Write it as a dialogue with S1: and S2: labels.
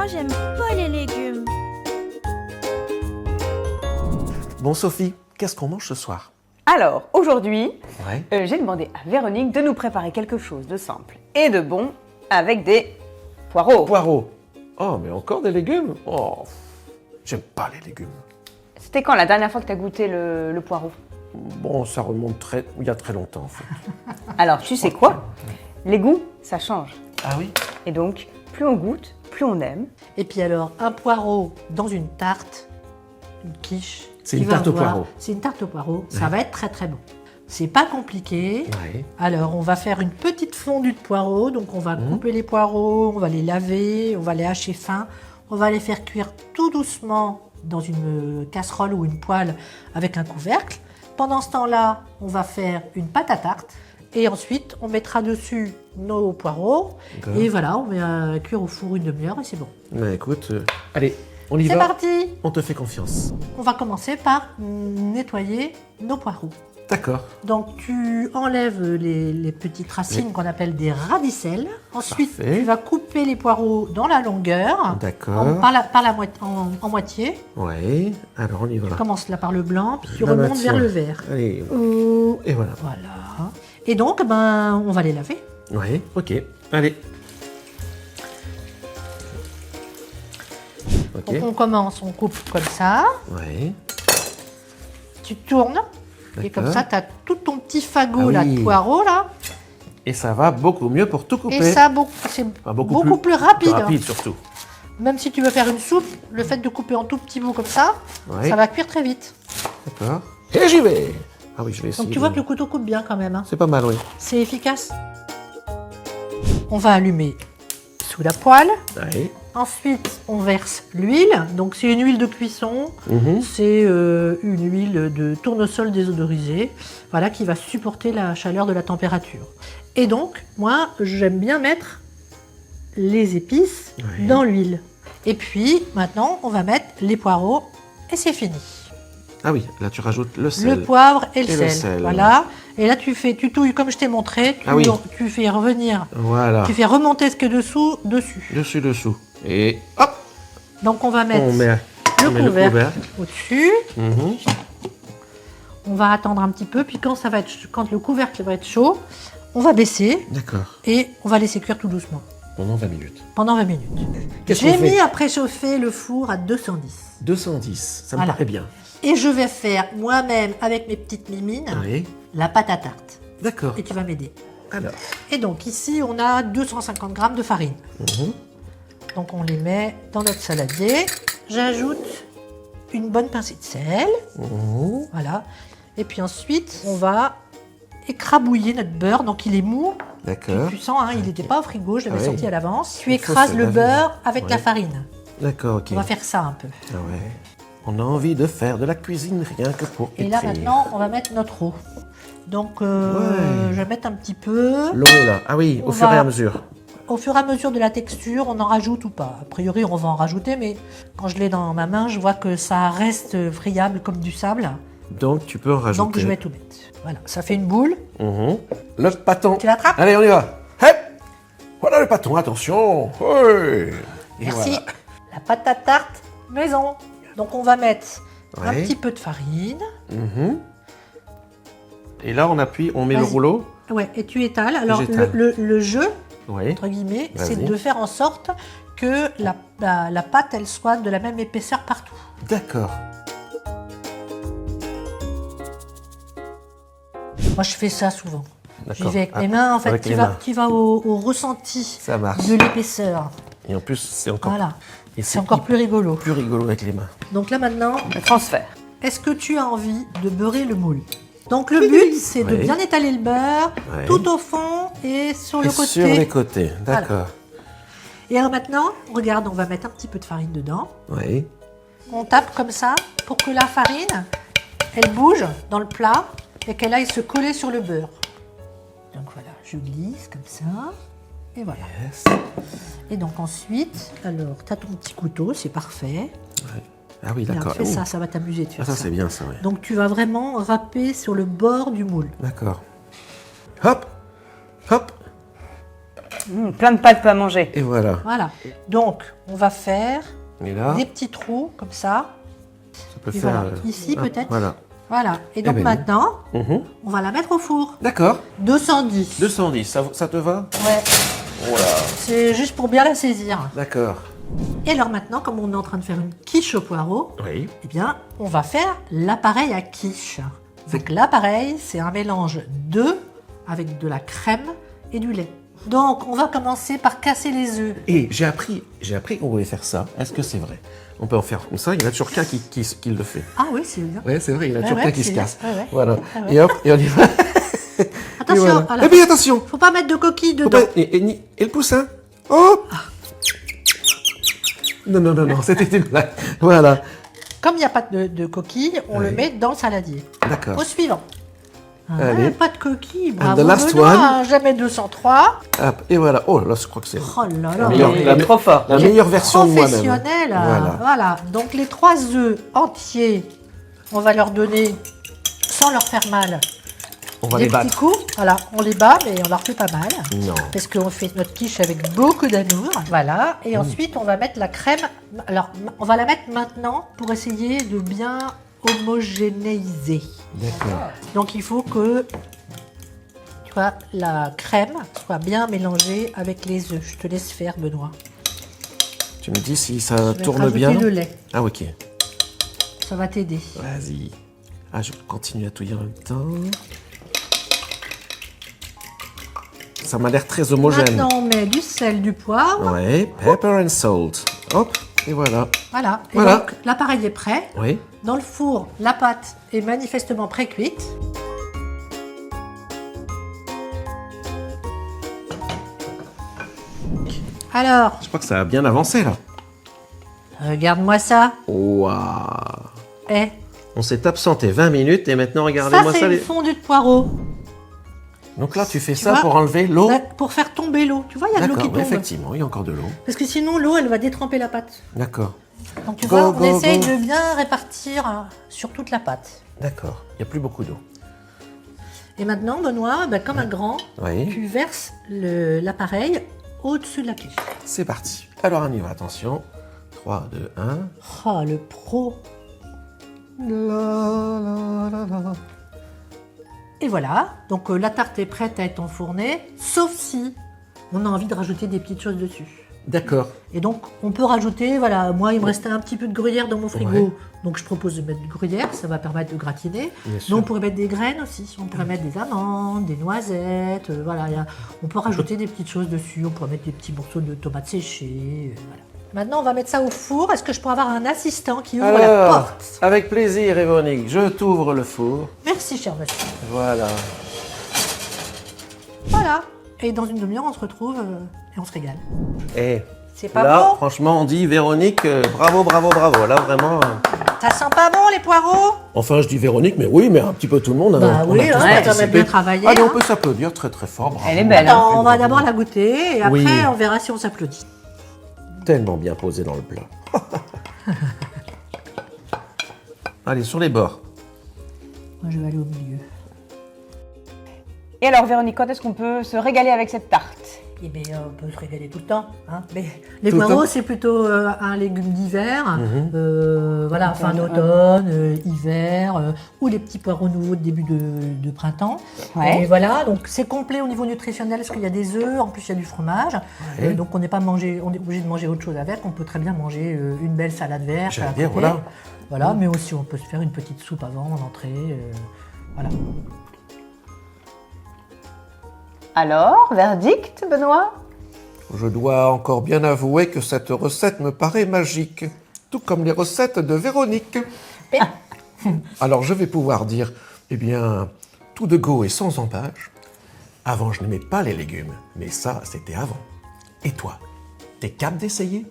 S1: moi, j'aime pas les légumes.
S2: Bon, Sophie, qu'est-ce qu'on mange ce soir?
S3: Alors, aujourd'hui,
S2: Ouais.
S3: j'ai demandé à Véronique de nous préparer quelque chose de simple et de bon avec des poireaux.
S2: Poireaux. Oh, mais encore des légumes? Oh, j'aime pas les légumes.
S3: C'était quand la dernière fois que tu as goûté le poireau?
S2: Bon, ça remonte il y a très longtemps, en fait.
S3: Alors, tu sais quoi? Les goûts, ça change.
S2: Ah oui?
S3: Et donc, plus on goûte, plus on aime.
S4: Et puis alors, un poireau dans une tarte, une quiche.
S2: C'est
S4: tu
S2: une
S4: vas
S2: tarte au
S4: voir,
S2: poireau.
S4: C'est une tarte au poireau, ça va être très très bon. C'est pas compliqué.
S2: Ouais.
S4: Alors, on va faire une petite fondue de poireaux. Donc, on va couper les poireaux, on va les laver, on va les hacher fin. On va les faire cuire tout doucement dans une casserole ou une poêle avec un couvercle. Pendant ce temps-là, on va faire une pâte à tarte. Et ensuite, on mettra dessus nos poireaux.
S2: D'accord.
S4: Et voilà, on met à cuire au four une demi-heure et c'est bon.
S2: Mais écoute, allez, on y
S4: C'est
S2: va.
S4: parti!
S2: On te fait confiance.
S4: On va commencer par nettoyer nos poireaux.
S2: D'accord.
S4: Donc tu enlèves les petites racines qu'on appelle des radicelles. Ensuite,
S2: Parfait.
S4: tu vas couper les poireaux dans la longueur,
S2: D'accord.
S4: en moitié.
S2: Ouais. Alors, on y va.
S4: Tu commences là par le blanc, puis tu
S2: Là,
S4: remontes
S2: tiens.
S4: vers le vert.
S2: Allez. Et voilà.
S4: Voilà. Et donc, ben, on va les laver.
S2: Ouais, ok. Allez. Ok.
S4: Donc on commence, on coupe comme ça.
S2: Ouais.
S4: Tu tournes. Et
S2: D'accord.
S4: comme ça, tu as tout ton petit fagot
S2: Ah
S4: là,
S2: oui.
S4: de poireaux là.
S2: Et ça va beaucoup mieux pour tout couper.
S4: Et ça, c'est
S2: Enfin,
S4: beaucoup plus rapide.
S2: Plus
S4: hein.
S2: rapide surtout.
S4: Même si tu veux faire une soupe, le fait de couper en tout petits bouts comme ça,
S2: Ouais.
S4: ça va cuire très vite.
S2: D'accord. Et j'y vais. Ah oui, je vais essayer.
S4: Donc tu vois que le couteau coupe bien quand même. hein.
S2: C'est pas mal, oui.
S4: C'est efficace. On va allumer sous la poêle.
S2: Ouais.
S4: Ensuite, on verse l'huile. Donc c'est une huile de cuisson.
S2: Mhm.
S4: C'est une huile de tournesol désodorisé, voilà, qui va supporter la chaleur de la température. Et donc, moi, j'aime bien mettre les épices
S2: Oui.
S4: dans l'huile. Et puis, maintenant, on va mettre les poireaux et c'est fini.
S2: Ah oui, là tu rajoutes le sel.
S4: Le poivre et le
S2: Et le
S4: sel.
S2: sel.
S4: Voilà. Et là, tu touilles comme je t'ai montré.
S2: Ah oui.
S4: Tu fais revenir.
S2: Voilà.
S4: Tu fais remonter ce qui est dessous, dessus.
S2: Dessous. Et hop,
S4: Donc, on va mettre
S2: on met
S4: le
S2: on met
S4: couvercle au-dessus.
S2: Mhm.
S4: On va attendre un petit peu. Puis quand le couvercle va être chaud, on va baisser
S2: D'accord.
S4: et on va laisser cuire tout doucement
S2: Pendant 20 minutes.
S4: pendant 20 minutes.
S2: Qu'est-ce
S4: J'ai
S2: qu'on fait
S4: mis à préchauffer le four à 210.
S2: 210, ça me
S4: Voilà.
S2: paraît bien.
S4: Et je vais faire moi-même avec mes petites mimines
S2: Oui.
S4: la pâte à tarte.
S2: D'accord.
S4: Et tu vas m'aider.
S2: Alors.
S4: Et donc ici, on a 250 g de farine.
S2: Mhm.
S4: Donc on les met dans notre saladier. J'ajoute une bonne pincée de sel.
S2: Mhm.
S4: Voilà. Et puis ensuite, on va écrabouiller notre beurre. Donc il est mou.
S2: D'accord.
S4: Tu sens, hein, il n'était pas au frigo, je l'avais
S2: Ah oui.
S4: sorti à l'avance. Tu
S2: Il faut
S4: écrases
S2: se
S4: le
S2: laver.
S4: beurre avec
S2: Ouais.
S4: la farine.
S2: D'accord, ok.
S4: On va faire ça un peu.
S2: Ah ouais. On a envie de faire de la cuisine rien que pour
S4: Et là
S2: écrire.
S4: maintenant, on va mettre notre eau. Donc
S2: Ouais.
S4: je vais mettre un petit peu.
S2: L'eau est là. Ah oui,
S4: On
S2: au fur et
S4: va-
S2: à mesure.
S4: Au fur et à mesure de la texture, on en rajoute ou pas. A priori, on va en rajouter, mais quand je l'ai dans ma main, je vois que ça reste friable comme du sable.
S2: Donc tu peux en rajouter.
S4: Donc je vais tout mettre. Voilà, ça fait une boule.
S2: Mhm. Le pâton.
S4: Tu l'attrapes?
S2: Allez, on y va. Hep. Voilà le pâton, attention. Ouais. Et
S4: Merci.
S2: voilà.
S4: La pâte à tarte maison. Donc on va mettre un
S2: Ouais.
S4: petit peu de farine.
S2: Mhm. Et là, on appuie, on met le
S4: Vas-y.
S2: rouleau.
S4: Ouais, et tu étales. Alors
S2: J'étale.
S4: le jeu,
S2: Oui.
S4: entre guillemets, c'est
S2: Vas-y.
S4: de faire en sorte que la pâte, elle soit de la même épaisseur partout.
S2: D'accord.
S4: Moi, je fais ça souvent. J'y
S2: D'accord.
S4: vais avec
S2: Ah,
S4: mes mains. En fait,
S2: avec
S4: tu
S2: les
S4: vas,
S2: mains.
S4: tu vas au ressenti
S2: Ça marche.
S4: de l'épaisseur.
S2: Et en plus, c'est encore,
S4: Voilà.
S2: et
S4: C'est encore plus rigolo.
S2: plus rigolo avec les mains.
S4: Donc là, maintenant,
S3: Le transfert.
S4: est-ce que tu as envie de beurrer le moule? Donc le but, c'est de
S2: Oui.
S4: bien étaler le beurre
S2: Ouais.
S4: tout au fond et sur
S2: Et
S4: le côté.
S2: sur les côtés, d'accord.
S4: Et alors maintenant, regarde, on va mettre un petit peu de farine dedans.
S2: Oui.
S4: On tape comme ça pour que la farine, elle bouge dans le plat et qu'elle aille se coller sur le beurre. Donc voilà, je glisse comme ça. Et voilà.
S2: Yes.
S4: Et donc ensuite, alors, tu as ton petit couteau, c'est parfait.
S2: Ah oui,
S4: Là,
S2: d'accord.
S4: fais
S2: Oh.
S4: ça, ça va t'amuser de
S2: Ah,
S4: faire
S2: ça,
S4: ça.
S2: c'est bien, ça, oui.
S4: Donc tu vas vraiment râper sur le bord du moule.
S2: D'accord. Hop. Hop.
S3: Plein de pâtes à manger.
S2: Et voilà.
S4: Voilà. Donc, on va faire
S2: Et là,
S4: des petits trous comme ça.
S2: ça peut
S4: Et
S2: faire...
S4: voilà. Ici, peut-être.
S2: Voilà.
S4: Voilà. Et donc
S2: ben,
S4: maintenant,
S2: Mhm.
S4: on va la mettre au four.
S2: D'accord.
S4: 210.
S2: 210, ça te va?
S4: Ouais.
S2: Voilà.
S4: C'est juste pour bien la saisir.
S2: D'accord.
S4: Et alors maintenant, comme on est en train de faire une quiche au poireau,
S2: Oui.
S4: eh bien, on va faire l'appareil à quiche. Donc l'appareil, c'est un mélange d'œufs avec de la crème et du lait. Donc, on va commencer par casser les œufs.
S2: Et j'ai appris qu'on pouvait faire ça. Est-ce que c'est vrai? On peut en faire comme ça, il y en a toujours qu'un qui le fait.
S4: Ah oui, c'est bien.
S2: Ouais, c'est vrai, il y en a toujours
S4: ouais,
S2: qu'un qui
S4: c'est
S2: se
S4: bien.
S2: casse.
S4: Ouais, ouais.
S2: Voilà.
S4: Ah ouais.
S2: Et hop, et on y va.
S4: Attention,
S2: Et voilà.
S4: alors,
S2: Eh bien, attention.
S4: faut pas mettre de coquilles
S2: Faut
S4: dedans.
S2: pas- et le poussin. Oh Non, c'était une blague. Voilà.
S4: Comme il n'y a pas de coquilles, on
S2: Oui.
S4: le met dans le saladier.
S2: D'accord.
S4: Au suivant. Ah,
S2: Allez.
S4: pas de coquilles,
S2: the
S4: bravo
S2: last
S4: Benoît,
S2: one.
S4: hein, jamais 203.
S2: Hop, et voilà. Oh là là, je crois que c'est
S4: Oh là là,
S2: meilleure-
S3: Il est trop fort.
S2: la meilleure version de moi-même.
S4: professionnel.
S2: Voilà.
S4: Voilà. Donc les 3 œufs entiers, on va leur donner, sans leur faire mal,
S2: On va
S4: des
S2: les
S4: petits
S2: battre.
S4: coups. Voilà, on les bat, mais on leur fait pas mal.
S2: Non.
S4: Parce qu'on fait notre quiche avec beaucoup d'amour. Voilà. Et
S2: Mm.
S4: ensuite, on va mettre la crème. Alors, on va la mettre maintenant pour essayer de bien homogénéiser.
S2: D'accord.
S4: Donc, il faut que, tu vois, la crème soit bien mélangée avec les œufs. Je te laisse faire, Benoît.
S2: Tu me dis si ça
S4: Je vais
S2: tourne
S4: rajouter
S2: bien.
S4: le lait.
S2: Ah, ok.
S4: Ça va t'aider.
S2: Vas-y. Ah, je continue à touiller en même temps. Ça m'a l'air très homogène.
S4: Maintenant, on met du sel, du poivre.
S2: Ouais, pepper and salt. Hop, et voilà.
S4: Voilà. Et
S2: Voilà.
S4: donc, l'appareil est prêt.
S2: Oui.
S4: Dans le four, la pâte est manifestement pré-cuite. Alors,
S2: Je crois que ça a bien avancé là.
S4: regarde-moi ça.
S2: Waouh.
S4: Eh,
S2: On s'est absenté 20 minutes et maintenant
S4: ça
S2: regardez-moi
S4: c'est
S2: ça.
S4: une fondue de poireau.
S2: Donc là, tu fais
S4: Tu
S2: ça
S4: vois
S2: pour enlever l'eau.
S4: Là, pour faire tomber l'eau. Tu vois, il y a de l'eau
S2: D'accord,
S4: qui
S2: oui,
S4: tombe.
S2: effectivement, il y a encore de l'eau.
S4: Parce que sinon, l'eau, elle va détremper la pâte.
S2: D'accord.
S4: Donc tu
S2: Go,
S4: vois, on
S2: go,
S4: essaye
S2: go.
S4: de bien répartir sur toute la pâte.
S2: D'accord. Il n'y a plus beaucoup d'eau.
S4: Et maintenant, Benoît, ben, comme un grand,
S2: Oui.
S4: tu verses l'appareil au-dessus de la quiche.
S2: C'est parti. Alors on y va, attention. 3, 2, 1.
S4: Oh, le pro. Et voilà, donc la tarte est prête à être enfournée, sauf si on a envie de rajouter des petites choses dessus.
S2: D'accord.
S4: Et donc, on peut rajouter, voilà, moi, il me restait un petit peu de gruyère dans mon frigo,
S2: Ouais.
S4: donc je propose de mettre du gruyère, ça va permettre de gratiner.
S2: Bien
S4: Mais
S2: sûr.
S4: on pourrait mettre des graines aussi, on pourrait mettre des amandes, des noisettes, voilà, on peut rajouter des petites choses dessus, on pourrait mettre des petits morceaux de tomates séchées, voilà. Maintenant, on va mettre ça au four. Est-ce que je pourrais avoir un assistant qui ouvre la
S2: Alors,
S4: porte?
S2: avec plaisir, Véronique, je t'ouvre le four.
S4: Merci, cher monsieur.
S2: Voilà.
S4: Voilà. Et dans une demi-heure, on se retrouve et on se régale.
S2: Et
S4: C'est pas
S2: là,
S4: bon?
S2: franchement, on dit Véronique, bravo, bravo, bravo. Là, vraiment.
S4: Ça sent pas bon, les poireaux?
S2: Enfin, je dis Véronique, mais oui, mais un petit peu tout le monde.
S4: Bah
S2: on
S4: oui,
S2: a tous
S4: hein,
S2: participé.
S4: t'as même bien travaillé,
S2: Allez,
S4: hein.
S2: on peut s'applaudir très très fort. Bravo.
S3: Elle est belle, hein.
S4: Attends, on va
S2: Bravo.
S4: d'abord la goûter et après,
S2: Oui.
S4: on verra si on s'applaudit.
S2: Tellement bien posé dans le plat. Allez, sur les bords.
S4: Moi, je vais aller au milieu.
S3: Et alors, Véronique, quand est-ce qu'on peut se régaler avec cette tarte?
S4: Eh bien, on peut se régaler tout le temps. Hein. Mais les
S2: Tout le
S4: poireaux,
S2: temps.
S4: c'est plutôt un légume d'hiver. Voilà, fin
S3: Automne,
S4: d'automne, hiver, ou les petits poireaux nouveaux de début de printemps.
S3: Ouais.
S4: Et voilà, donc c'est complet au niveau nutritionnel parce qu'il y a des œufs, en plus il y a du fromage.
S2: Ouais.
S4: Donc on n'est pas on est obligé de manger autre chose avec. On peut très bien manger une belle salade verte.
S2: J'allais
S4: à
S2: dire,
S4: côté.
S2: voilà.
S4: Voilà, mais aussi on peut se faire une petite soupe avant, en entrée. Voilà.
S3: Alors, verdict, Benoît?
S2: Je dois encore bien avouer que cette recette me paraît magique, tout comme les recettes de Véronique. Alors je vais pouvoir dire, eh bien, tout de go et sans embâche. Avant, je n'aimais pas les légumes, mais ça, c'était avant. Et toi, t'es capable d'essayer ?